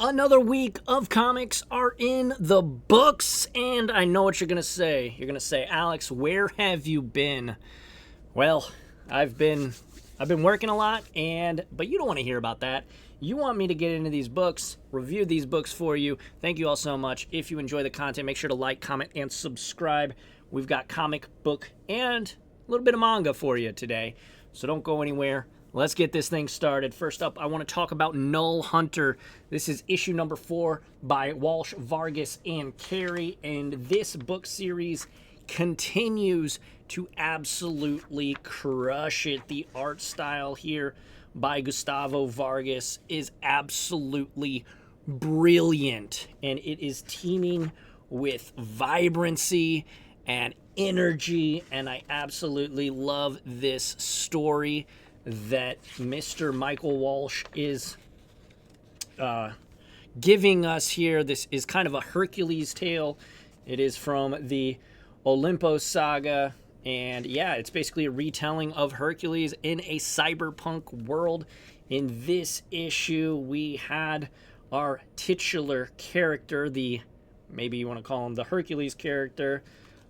Another week of comics are in the books, and I know what you're gonna say. You're gonna say, Alex, where have you been? Well, I've been working a lot, but you don't want to hear about that. You want me to get into these books, review these books for you. Thank you all so much. If you enjoy the content, make sure to like, comment, and subscribe. We've got comic book and a little bit of manga for you today, so don't go anywhere. Let's get this thing started. First up, I want to talk about Null Hunter. This is issue number 4 by Walsh, Vargas, and Carey, and this book series continues to absolutely crush it. The art style here by Gustavo Vargas is absolutely brilliant, and it is teeming with vibrancy and energy, and I absolutely love this story that Mr. Michael Walsh is giving us here. This is kind of a Hercules tale. It is from the Olympus saga, and yeah, it's basically a retelling of Hercules in a cyberpunk world. In this issue, we had our titular character, maybe you want to call him the Hercules character,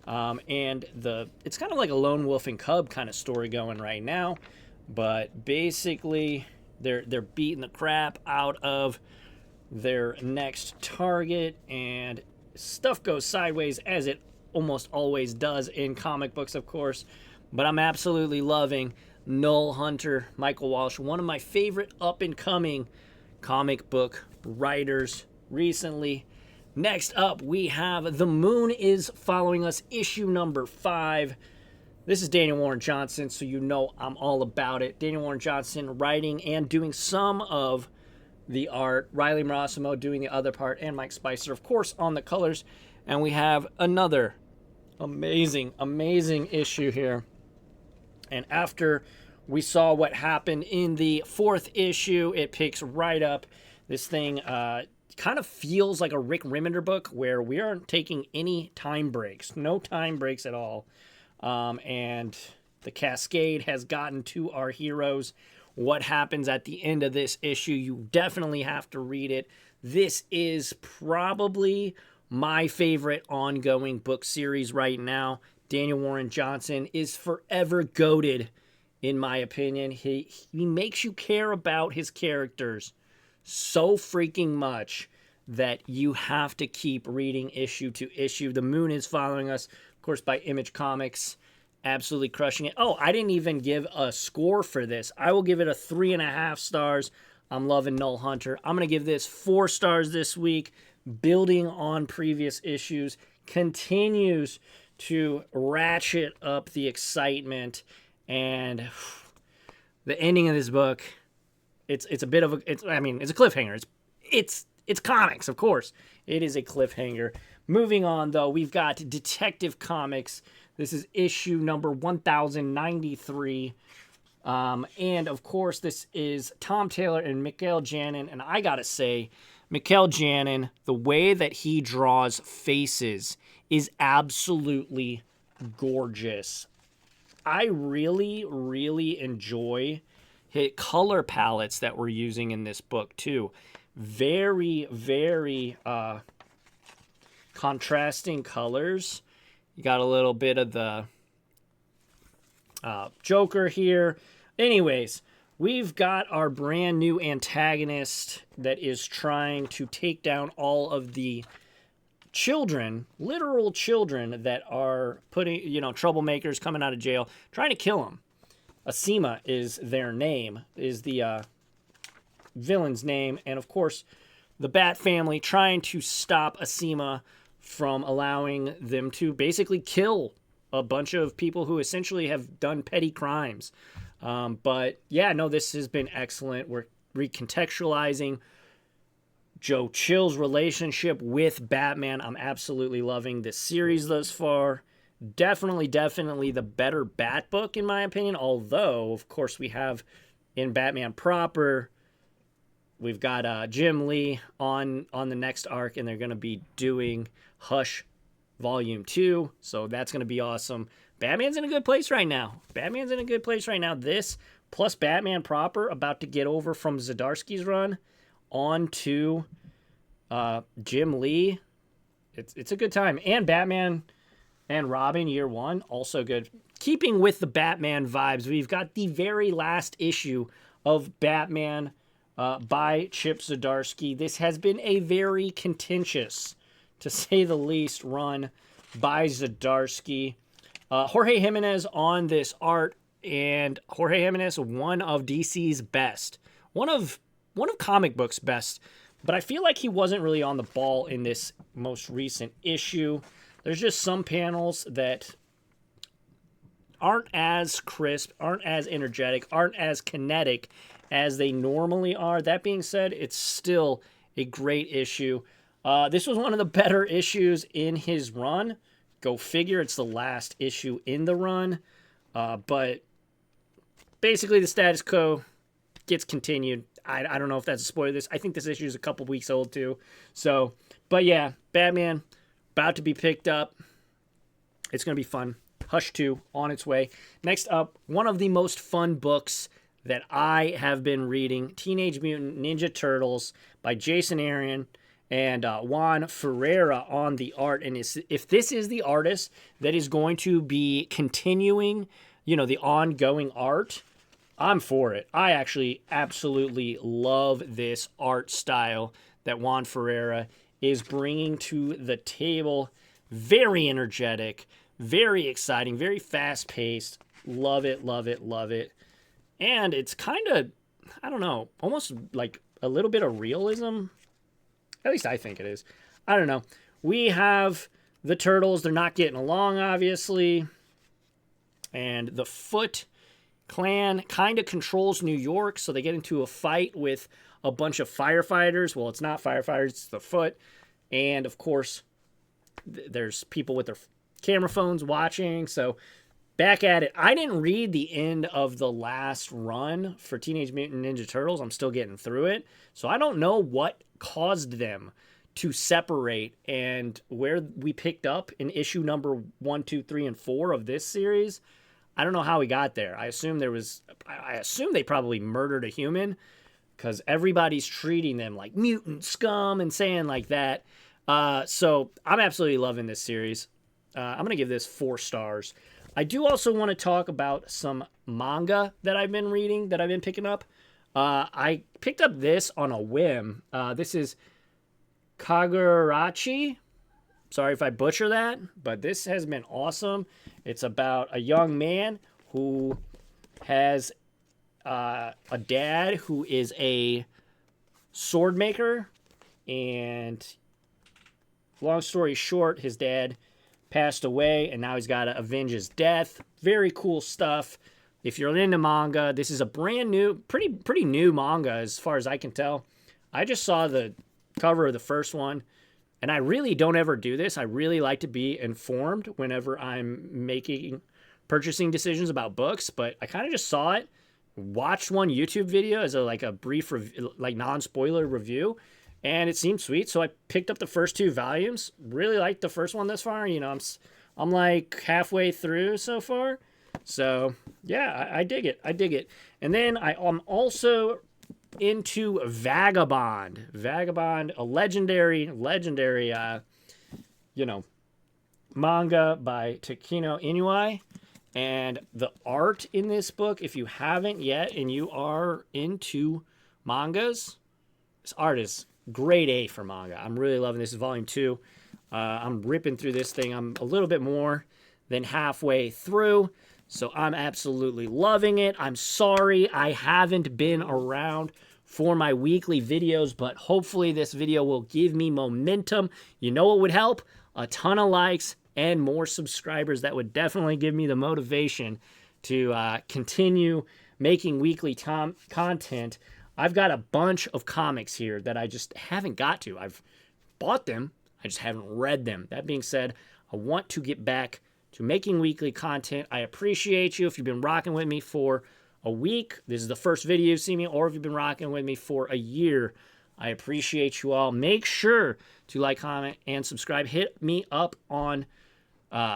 and it's kind of like a lone wolf and cub kind of story going right now. But basically, they're beating the crap out of their next target, and stuff goes sideways, as it almost always does in comic books, of course. But I'm absolutely loving Null Hunter, Michael Walsh, one of my favorite up-and-coming comic book writers recently. Next up, we have The Moon is Following Us, issue number 5. This is Daniel Warren Johnson, so you know I'm all about it. Daniel Warren Johnson writing and doing some of the art. Riley Marosimo doing the other part, and Mike Spicer, of course, on the colors. And we have another amazing, amazing issue here. And after we saw what happened in the 4th issue, it picks right up. This thing kind of feels like a Rick Remender book where we aren't taking any time breaks. No time breaks at all. And the cascade has gotten to our heroes. What happens at the end of this issue, you definitely have to read it. This is probably my favorite ongoing book series right now. Daniel Warren Johnson is forever goated, in my opinion. He makes you care about his characters so freaking much that you have to keep reading issue to issue. The Moon is Following Us, of course, by Image Comics. Absolutely crushing it. Oh, I didn't even give a score for this. I will give it a 3.5 stars. I'm loving Null Hunter. I'm going to give this 4 stars this week. Building on previous issues. Continues to ratchet up the excitement. And the ending of this book, it's a bit of a, it's a cliffhanger. It's comics, of course. It is a cliffhanger. Moving on, though, we've got Detective Comics. This is issue number 1093. And, of course, this is Tom Taylor and Mikael Janin. And I got to say, Mikael Janin, the way that he draws faces is absolutely gorgeous. I really, really enjoy his color palettes that we're using in this book, too. Very, very contrasting colors. You got a little bit of the Joker here. Anyways, we've got our brand new antagonist that is trying to take down all of the children, literal children, that are putting, troublemakers coming out of jail, trying to kill him. Asima is their name, is the villain's name. And of course, the Bat family trying to stop Asima from allowing them to basically kill a bunch of people who essentially have done petty crimes. But yeah, no, this has been excellent. We're recontextualizing Joe Chill's relationship with Batman. I'm absolutely loving this series thus far. Definitely the better Bat book, in my opinion. Although, of course, we have in Batman proper, we've got Jim Lee on the next arc, and they're going to be doing Hush Volume 2, so that's going to be awesome. Batman's in a good place right now. This, plus Batman proper, about to get over from Zdarsky's run on to Jim Lee, it's a good time. And Batman and Robin Year One, also good. Keeping with the Batman vibes, we've got the very last issue of Batman by Chip Zdarsky. This has been a very contentious, to say the least, run by Zdarsky. Jorge Jimenez on this art, and Jorge Jimenez, one of DC's best, one of comic books' best, but I feel like he wasn't really on the ball in this most recent issue. There's just some panels that aren't as crisp, aren't as energetic, aren't as kinetic as they normally are. That being said, it's still a great issue. This was one of the better issues in his run. Go figure, it's the last issue in the run. But basically the status quo gets continued. I don't know if that's a spoiler. I think this issue is a couple weeks old too. So, but yeah, Batman about to be picked up. It's going to be fun. Hush 2 on its way. Next up, one of the most fun books that I have been reading, Teenage Mutant Ninja Turtles by Jason Aaron and Juan Ferreira on the art. And if this is the artist that is going to be continuing, the ongoing art, I'm for it. I actually absolutely love this art style that Juan Ferreira is bringing to the table. Very energetic, very exciting, very fast-paced. Love it, love it, love it. And it's kind of, I don't know, almost like a little bit of realism. At least I think it is. I don't know. We have the Turtles. They're not getting along, obviously. And the Foot Clan kind of controls New York, so they get into a fight with a bunch of firefighters. Well, it's not firefighters, it's the Foot. And, of course, there's people with their camera phones watching. So, back at it. I didn't read the end of the last run for Teenage Mutant Ninja Turtles. I'm still getting through it. So, I don't know what caused them to separate and where we picked up in issue number 1, 2, 3, and 4 of this series. I don't know how we got there. I assume they probably murdered a human because everybody's treating them like mutant scum and saying like that. So I'm absolutely loving this series. I'm going to give this 4 stars. I do also want to talk about some manga that I've been reading, that I've been picking up. I picked up this on a whim. This is Kagurachi. Sorry if I butcher that, but this has been awesome. It's about a young man who has a dad who is a sword maker, and long story short, his dad passed away, and now he's got to avenge his death. Very cool stuff. If you're into manga, this is a brand new, pretty new manga as far as I can tell. I just saw the cover of the first one, and I really don't ever do this. I really like to be informed whenever I'm purchasing decisions about books, but I kind of just saw it, watched one YouTube video as a brief, non-spoiler review, and it seemed sweet, so I picked up the first 2 volumes. Really liked the first one thus far. I'm like halfway through so far. So, yeah, I dig it. I dig it. And then I'm also into Vagabond. Vagabond, a legendary, manga by Takino Inoue. And the art in this book, if you haven't yet and you are into mangas, this art is grade A for manga. I'm really loving this. This is volume 2. I'm ripping through this thing. I'm a little bit more than halfway through, so I'm absolutely loving it. I'm sorry I haven't been around for my weekly videos, but hopefully this video will give me momentum. You know what would help? A ton of likes and more subscribers. That would definitely give me the motivation to continue making weekly content. I've got a bunch of comics here that I just haven't got to. I've bought them, I just haven't read them. That being said, I want to get back to making weekly content. I appreciate you if you've been rocking with me for a week. This is the first video you've seen me, or if you've been rocking with me for a year. I appreciate you all. Make sure to like, comment, and subscribe. Hit me up on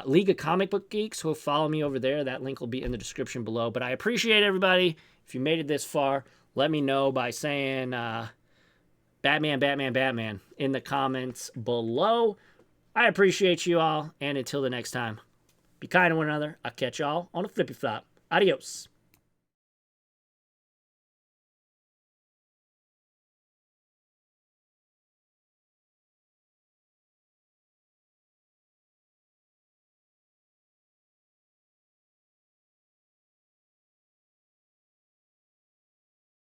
League of Comic Book Geeks. So follow me over there. That link will be in the description below. But I appreciate everybody. If you made it this far, let me know by saying Batman, Batman, Batman in the comments below. I appreciate you all, and until the next time, be kind to one another. I'll catch y'all on a flippy flop. Adios.